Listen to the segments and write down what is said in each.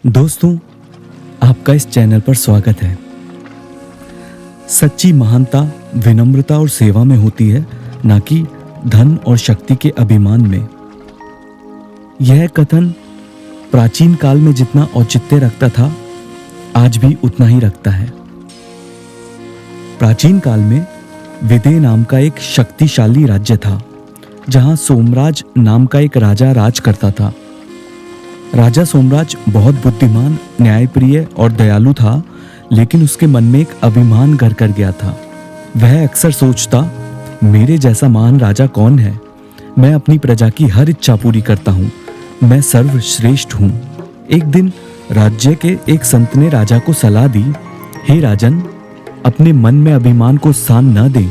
दोस्तों, आपका इस चैनल पर स्वागत है। सच्ची महानता विनम्रता और सेवा में होती है, ना कि धन और शक्ति के अभिमान में। यह कथन प्राचीन काल में जितना औचित्य रखता था, आज भी उतना ही रखता है। प्राचीन काल में विदेह नाम का एक शक्तिशाली राज्य था, जहां सोमराज नाम का एक राजा राज करता था। राजा सोमराज बहुत बुद्धिमान, न्यायप्रिय और दयालु था, लेकिन उसके मन में एक अभिमान घर कर गया था। वह अक्सर सोचता, मेरे जैसा महान राजा कौन है? मैं अपनी प्रजा की हर इच्छा पूरी करता हूँ, मैं सर्वश्रेष्ठ हूँ। एक दिन राज्य के एक संत ने राजा को सलाह दी, हे राजन, अपने मन में अभिमान को स्थान न दे।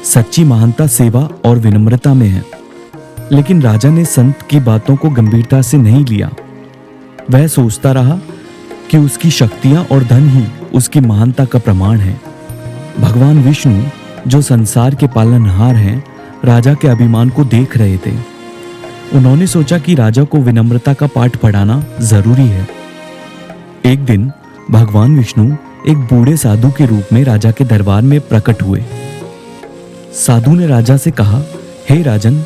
सच्ची महानता सेवा और विनम्रता में है। लेकिन राजा ने संत की बातों को गंभीरता से नहीं लिया। वह सोचता रहा कि उसकी शक्तियां और धन ही उसकी महानता का प्रमाण है। भगवान विष्णु, जो संसार के पालनहार हैं, राजा के अभिमान को देख रहे थे। उन्होंने सोचा कि राजा को विनम्रता का पाठ पढ़ाना जरूरी है। एक दिन भगवान विष्णु एक बूढ़े साधु के रूप में राजा के दरबार में प्रकट हुए। साधु ने राजा से कहा, हे राजन,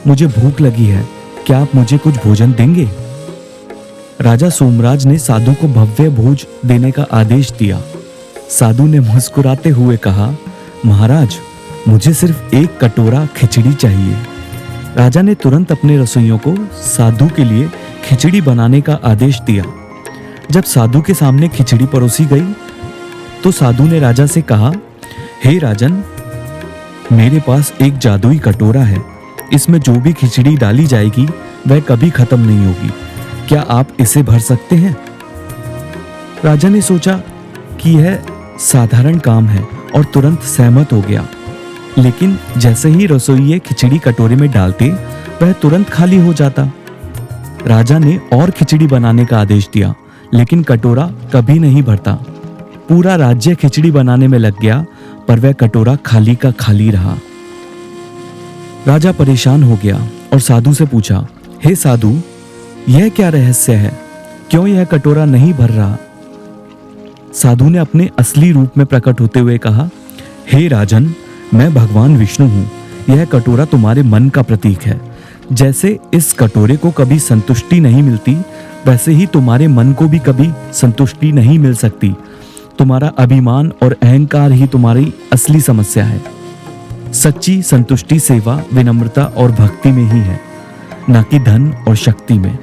मुझे भूख लगी है, क्या आप मुझे कुछ भोजन देंगे? राजा सोमराज ने साधु को भव्य भोज देने का आदेश दिया। साधु ने मुस्कुराते हुए कहा, महाराज, मुझे सिर्फ एक कटोरा खिचड़ी चाहिए। राजा ने तुरंत अपने रसोइयों को साधु के लिए खिचड़ी बनाने का आदेश दिया। जब साधु के सामने खिचड़ी परोसी गई, तो साधु ने राजा से कहा, हे राजन, मेरे पास एक जादुई कटोरा है। इसमें जो भी खिचड़ी डाली जाएगी वह कभी खत्म नहीं होगी। क्या आप इसे भर सकते हैं? राजा ने सोचा कि यह साधारण काम है और तुरंत सहमत हो गया। लेकिन जैसे ही रसोइये खिचड़ी कटोरे में डालते, वह तुरंत खाली हो जाता। राजा ने और खिचड़ी बनाने का आदेश दिया, लेकिन कटोरा कभी नहीं भरता। पूरा राज्य खिचड़ी बनाने में लग गया, पर वह कटोरा खाली का खाली रहा। राजा परेशान हो गया और साधु से पूछा, हे साधु, यह क्या रहस्य है? क्यों यह कटोरा नहीं भर रहा? साधु ने अपने असली रूप में प्रकट होते हुए कहा, हे राजन, मैं भगवान विष्णु हूँ। यह कटोरा तुम्हारे मन का प्रतीक है। जैसे इस कटोरे को कभी संतुष्टि नहीं मिलती, वैसे ही तुम्हारे मन को भी कभी संतुष्टि नहीं मिल सकती। तुम्हारा अभिमान और अहंकार ही तुम्हारी असली समस्या है। सच्ची संतुष्टि सेवा, विनम्रता और भक्ति में ही है, न कि धन और शक्ति में।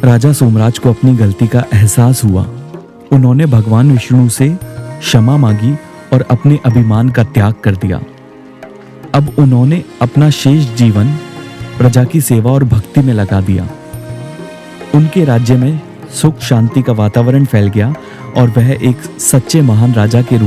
राजा सोमराज को अपनी गलती का एहसास हुआ। उन्होंने भगवान विष्णु से क्षमा मांगी और अपने अभिमान का त्याग कर दिया। अब उन्होंने अपना शेष जीवन प्रजा की सेवा और भक्ति में लगा दिया। उनके राज्य में सुख शांति का वातावरण फैल गया और वह एक सच्चे महान राजा के रूप